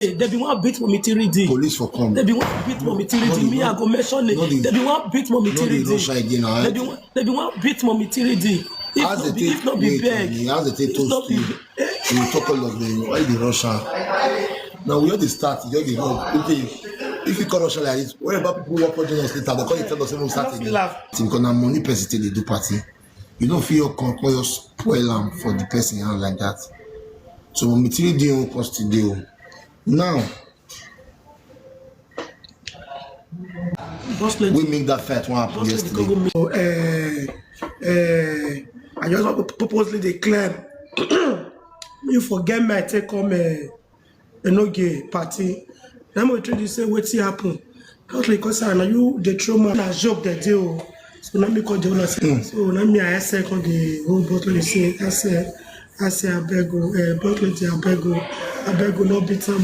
They be one beat Mommy 3D. Police for come. They be one beat Mommy 3D. Me, I go mention it. They be one beat Mommy 3D. They be one beat Mommy 3D. If not be beg. As they take toast you, you talk all of them. Why the Russian? Now we have the start. You have the go. If you call Russia like this, what about people who work for us later? They call it tell us when we start again. Because now money person they do party. You don't feel your spoil them for the person like that. So Mommy 3D cost the deal. Now, we make that fight one happen yesterday. I just want to purposely declare you forget me, I take on a no gay party. Now I'm going to say what's happened. Because I know you the trauma and job the deal. So now me call the so now me I say call the whole bottle say I say I beg I beg no bitter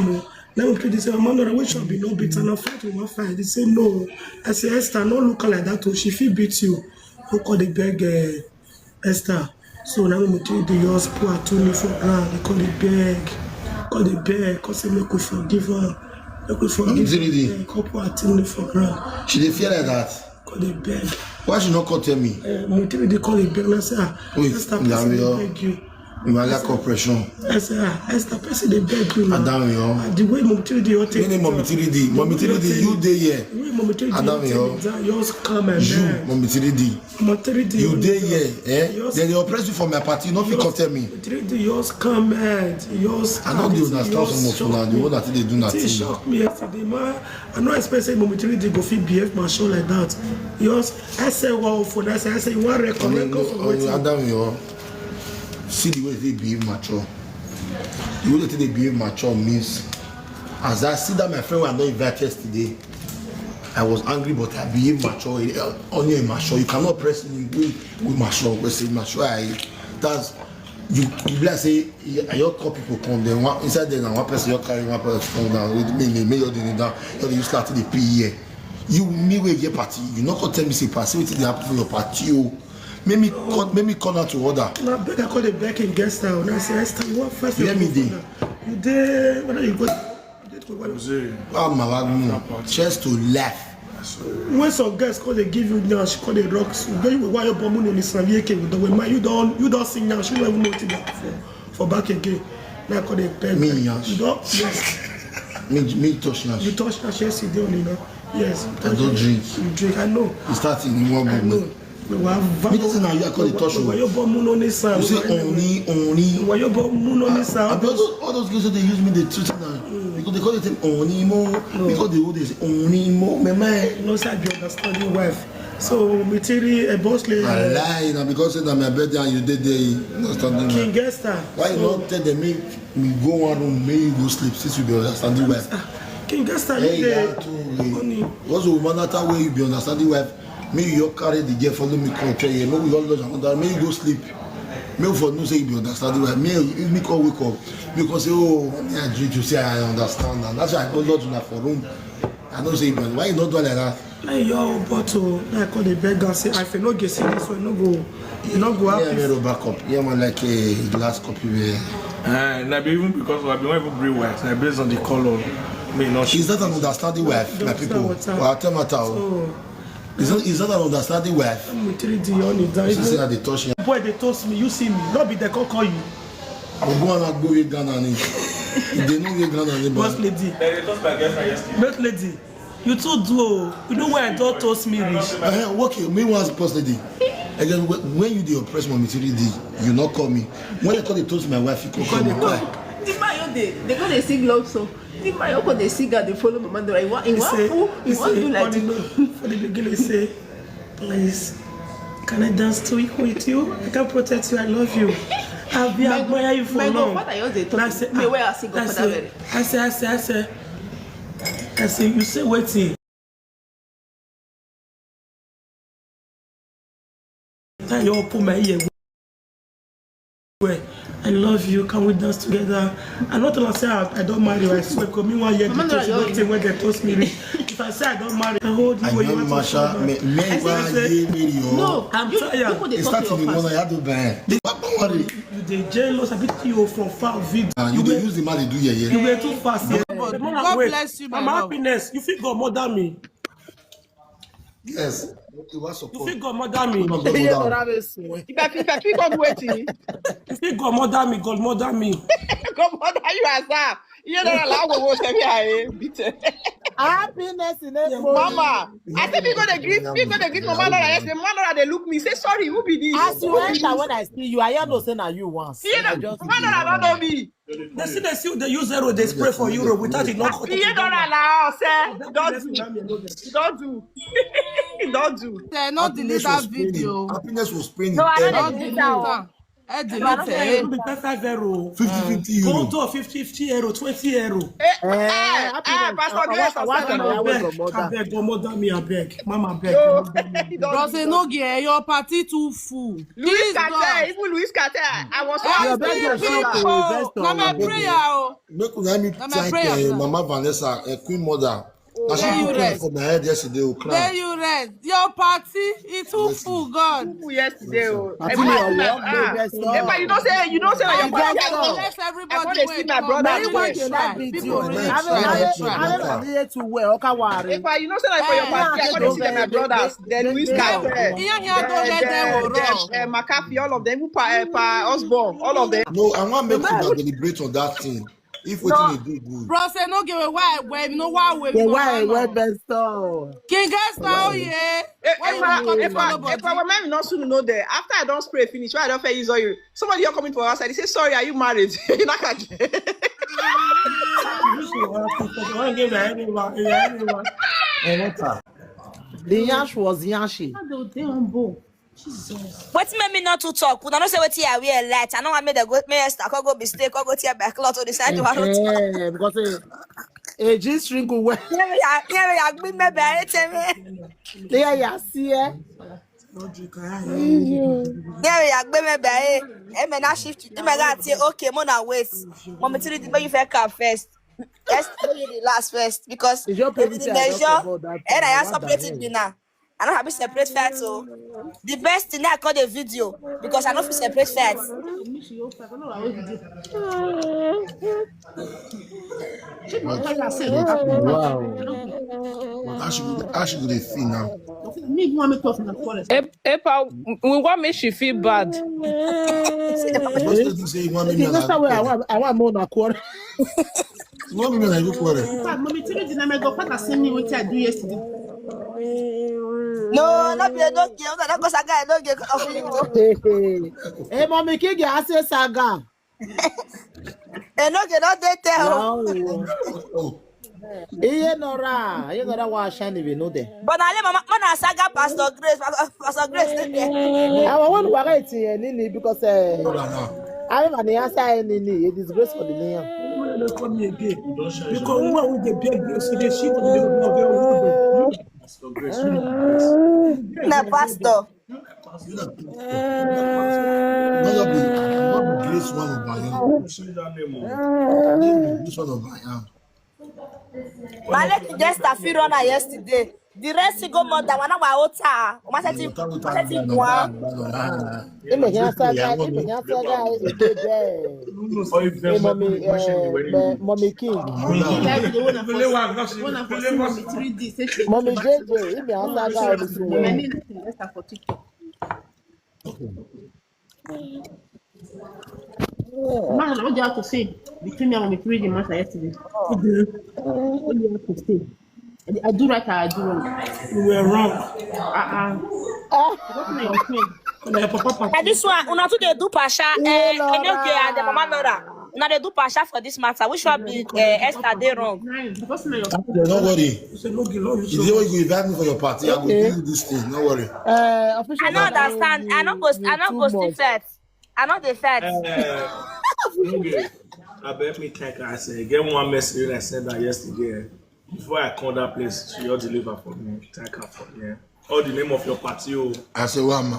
mo. Now we say man we should be no bitter no fight we want fight. They say no. I say Esther no look like that oh she fit beat you. Who call the beg Esther. So now we tell the yours poor Tony for ground. They call it beg. Cause they make we forgive her. Make we forgive her. Couple Tony for ground. She didn't feel like that. Call it beg. Why she not call tell me? They call it beg. I say Esther beg you. You might like cooperation. I say, Esther, person they beg you. Adam, yo. The way Mommy 3D, you take. Mommy 3D, you there here. Mommy 3D, Adam, yo. Yours come and you, Mommy 3D. Mommy 3D, you there here, eh? Then they oppress you for my party. Not fit tell me. 3D, yours come and yours. I know they understand some of now. The one that they do nothing. It shocked me yesterday, man. I know expect Mommy 3D go fit behave my show like that. Yours, I say, wow, for that. I say, you want recommend go for what? Adam, yo. See the way they behave mature. The way they behave mature means, as I see that my friend was not invited yesterday, I was angry, but I behave mature. Only mature. You cannot press me with mature. We say mature. That's you. Let's say your couple people come. Then one inside there, one person you carry one person come down. With me, you down. You start the PE. You me with your party. You not gonna tell me say party. What they happen for your party? Make me call out to order. No, I call the back in guest house. And I say, Esther, you want first? Let me there. You there? When you go? Just to laugh. When some guests call, they give you now. She call the rocks. You why your bomb on the Savieke with the way you don't sing now. She don't even know that for back again. Now call the pen. Me, yes. You don't. Yes. Me touch now. You touch now. Yesterday only now. Yes. I don't drink. You drink. I know. You start in one moment. Me doesn't know you are called the touch. You say only. Why you born moon on this sound? All those girls they use me they treat now because they call it only more because they always only more. Me man. No sir, you understand your wife. So me tell you a boss lady. I lie now because it's my birthday and you did the understanding. King Gesta. Why not tell them me go one room, me you go sleep since you be understanding wife. King Gesta, you there. What's the woman that way you be understanding wife? Me you carry the girl follow me come tell you. Me we all lodge another. Me you go sleep. Me for no say you be understanding why. Me call wake up. Because say oh I drink you say I understand and that's why I go lodge na for room. I don't say why you not do like that. Like your bottle. I call the beggar say I feel no get see this one no go. You not go happy. Yeah, me back up. Yeah, man like a glass copy where. Now even because I be not even bring white. Now based on the color. Me not. Is that an understanding wife, my people? Well, tell me how. Is that an understanding wife? I'm with 3D on it. You see how they touch you. Boy, they toast me. You see me. Not be they call you. I'm going to go with Ghana. They know we're Ghana. Boss lady. They toast my girlfriend yesterday. Boss lady. You too do. You know why I don't toast me rich? Okay, me was boss lady. Again, when you do oppress Mommy 3D, you not call me. When I call the toast my wife, you call me. They go they sing love song. The Mayoko they sing and they follow Mama Dora. You want do like for the beginning say, please, can I dance with you? I can protect you. I love you. I'll be admire you for long. What are you talking? Me where I sing for that very. I say you say waiting. Now you open my ear. I love you, can we dance together? I'm not gonna say I don't marry you, I swear, because me 1 year when they toast me. If I say I don't marry, I hold you when you want to No, I'm tired. It's starting in one I had to buy. Don't worry. they jealous. I beat you from far video. You dey use the man they do here. You were too fast. Yeah. God bless you, my Mama, love. happiness. You feel God more than me. Yes. You want You support. feel God more than me. Go down. If I pick up waiting, You feel God more than me. God more than me. come on, you as that. You don't allow me to say here. Happiness in it. Mama, I think people they greet Mama Laura. Yes, the Mama Laura they look me say sorry. Who be this? As you enter, when I see you, I know say na you once. You know, Mama Laura don't know me. They see they use zero. They spray for Europe without it not. You don't allow, sir. Don't do. Don't do. They not delete that video. Happiness was spraying No, I in don't Don't delete delete that that. Delete It it. will be 5 euro. 50 Go euro. to 50 euro, 20 euro. Pastor Grace, I want to know I where from beg, mother. I beg, go more than me, I beg. Mama, I beg. Bros, no get your party too full. Louis Please, Carter, God. even Louis Carter, I was Your Every beg your people. investor. Now my prayer. Oh. Make una me my thank prayer, sir. Mama Vanessa, Queen Mother. Now she There you put cry rest. for my head yesterday. There Cry. you rest. Your party is too full, God. yesterday. Happy New Year, love, investor. You don't say your Investor. Bless I everybody. want to see my brother. Now you want Yes. to like video. People really Next, try. next, Try. next. I don't to wear. Okay, worry. If you know say like for your party, I want to see my brothers. Then Louis Carter, Here, don't get them wrong. McAfee, all of them. Who pa Osborne, all of them. No, I want to make una deliberate on that thing. If what you do good. Bro, say no give a why. You know why we The why investor. King guys now, yeah. Why you not coming for nobody? If I were not soon know there, after I don't spray finish, why I don't use oil. Somebody you're coming to our side, they say, sorry, are you married? You're not I want to give anyone. The yash was yashi. What made me not to talk? When I don't say what I wear light, I know I made a good mistake. I go mistake. I go tear back lot or decide to have Yeah, because a G string will wear. I bring my bed. There you see it. I bring my bed. And then I shift to my God. Say, okay, Mona, wait. Mama, tell you the fair car first. Let's do the last first because Is your the baby measure and I have separated dinner. I don't have to separate fat, so the best thing I call the video because I don't feel separate fat. Wow. I should do the thing now. Epa, we want me she feel bad. Just let me say you want me That's to why I want more than a quarter. You want me to do quarter. Mommy, tell you the name of what I sent me what I do yesterday. No, not be a dog. That goes a guy. Don't get off you. Hey, mommy, kid, you say saga. And no get out there tell. No. Iye nora wa shani we know there. But I let Mama Saga Pastor Grace. Pastor Grace. I want to work it Nini because Hold on now. I have an answer Nini. It is grace for the name. They call me again. Because woman with the big, so they shit on the Na pastor. Not be grace one of my own. This one of my own. My leg just a few runner yesterday. The rest go more than one hour outside. O ma se ti one. Imenya saga mommy king. Mommy JJ, imenya saga olusuwe. Man, what do you have to say between me and Mommy 3D master yesterday? What do you have to say? I do right or I do wrong? You were wrong. What am I And this one, una too dey do pasha. Enoge and the Mama Laura. Una dey do pasha for this matter. Which one be Esther dey wrong? Because my Don't worry. You say, no, you love If you. you want to invite me for your party, I will give you this thing. Don't worry. I don't understand. I don't go still fat. I know the fat. Okay. I bet me take I say get one message I said that yesterday. Before I call that place, she all deliver for me. Take her for me. All the name of your party. Oh. I say, well, I'm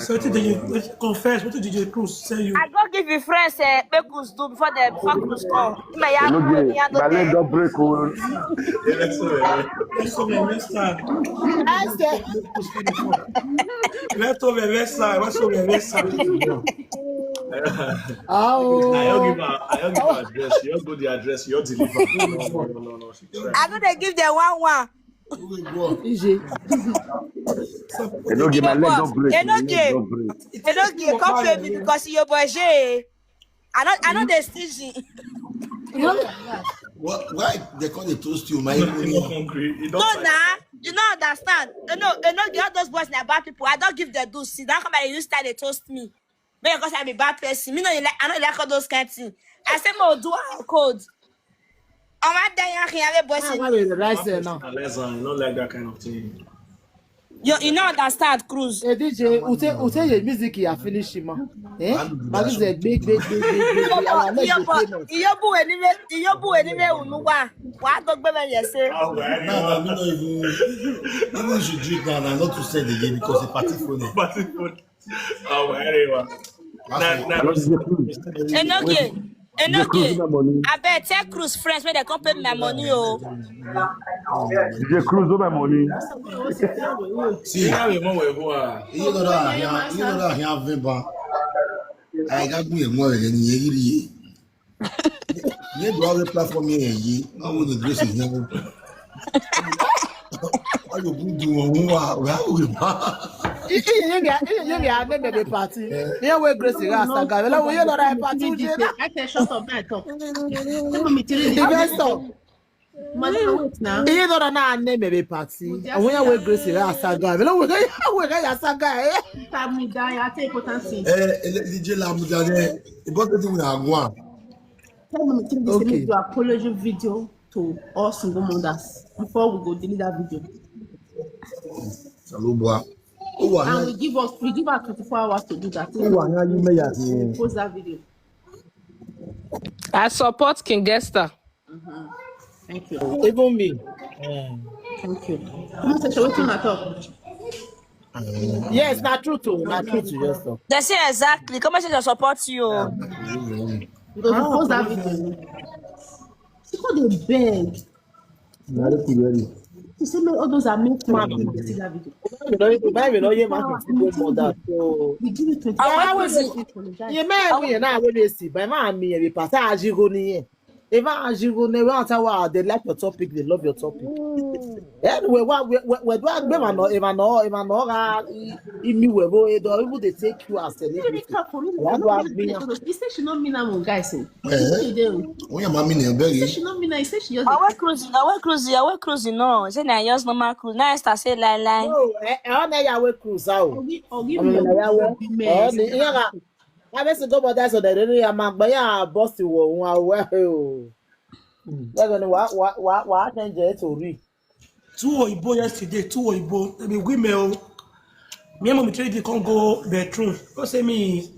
So what did you confess? What did you Cruz say you? I go give you friends Bekus do before Cruz come. Me ya don't break. Let's over next time. Oh. I don't give her address. She don't go the address. You deliver. No. She try. I'm gonna give them one. Ije. They don't give my leg don't break. They My don't leg give. don't break. They don't give. Come pay me because you're budget. I know they stingy. Why they call it toast you, my You're hungry. You No, don't nah. You don't understand. You know, all those boys are bad people. I don't give the do. See, don't come and use style they toast me. But because I'm a bad person. Me know you like. I know you like all those kind of things. I say more do our code. I'm not dying here, boys. Why will the rice there now? You don't like that kind of thing. You don't understand, Cruz. Hey DJ, ute your music you finish him. But this is a big. Our leg dey pain us. Iyobu anyway, unuwa. What dog baby you say? now, me not even you should drink now, and not to say it again because the party phone. Oh, anyway. Enoge. I bet tell Cruz friends where they come pay my money, oh. DJ Cruz over my money. See, Now we know where we are. you know that here Vimba. I got me more than ye. You do all the platform here, ye. I want the grace is never. Why you do You get maybe party. Here we Grace Rasta guy. Well, we not a party. I can shut up that talk. Investor. Wait now. You know that name maybe party. And we are Grace Rasta guy. Well, we got Rasta guy. Time me die. I take potency. DJ Lamudane, about the thing with Agua. Tell me to do apology video to all single mothers before we go delete that video. Salubwa. And we give us 24 hours to do that. Post that video. I support King Gesta. Thank you. Even me. Thank you. I'm say waiting at all. Yes, not true to just talk. They say exactly. Come on, say support you. Because we post that video. People they beg. You see, all those are made for me to see that video. We give it 24 hours. You may now when you see, by my me, we pass as you go near. If I as you go near, they like your topic, they love your topic. Anyway, what do I know? If I know, if you were going to they take you as a celebrity. He said she not mean I'm guys. Oh, your mommy name, baby. She not mean I said she just. I work cruising. No, say na just normal cruise. Now I say line. No, I know you work cruise out. I bet you go about that so that they are my boss to what can get to read. 2 Oyibo yesterday, 2 Oyibo. I mean, women, me and mommy tell they can't go bedroom. Go say me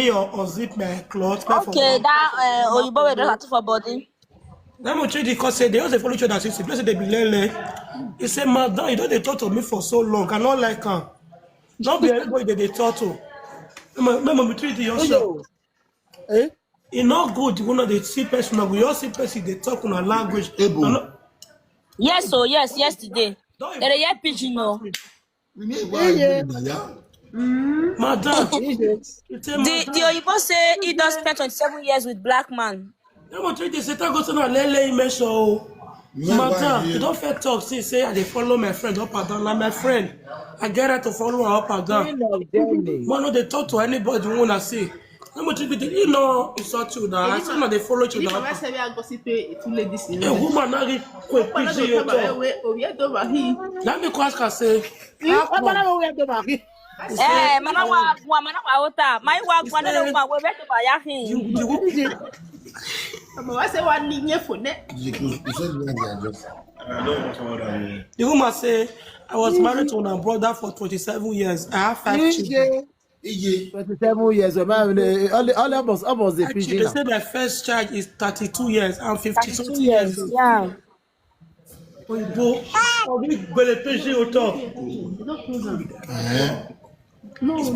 or zip my clothes. Okay, that Oyibo we don't have to for body. Then my trade because say they also follow each other since they say they be lele. He say, madam, you don't they talk to me for so long. I not like her. Not be everybody that they talk to. Remember, we treat yourself. Eh? It's not good. You know, they see person. We all see person. They talk in a language. Yes, so yes, yesterday. They hear pidgin, no. Madam, The Oyibo say he does spend 27 years with black man. I'm treat the Satan go to na lele image. Madam, you don't fair talk. Say I they follow my friend up and down. Like my friend, I get her to follow her up and down. Man, no, they talk to anybody who wanna see. I'm treat the you know it's not true now. I say no, they follow each other. I say we are gossiping 2 ladies in A woman now get quick picture. Let me ask her say. Mana wa ota. My wa kwana le wa we beto ba ya hin. I say one ligne for net. The woman say, I was married to my brother for 27 years. I have 5 children. 27 years. Almost the PG. They say their first child is 32 years and 52 years. Yeah. We go. We go the PG au top. No.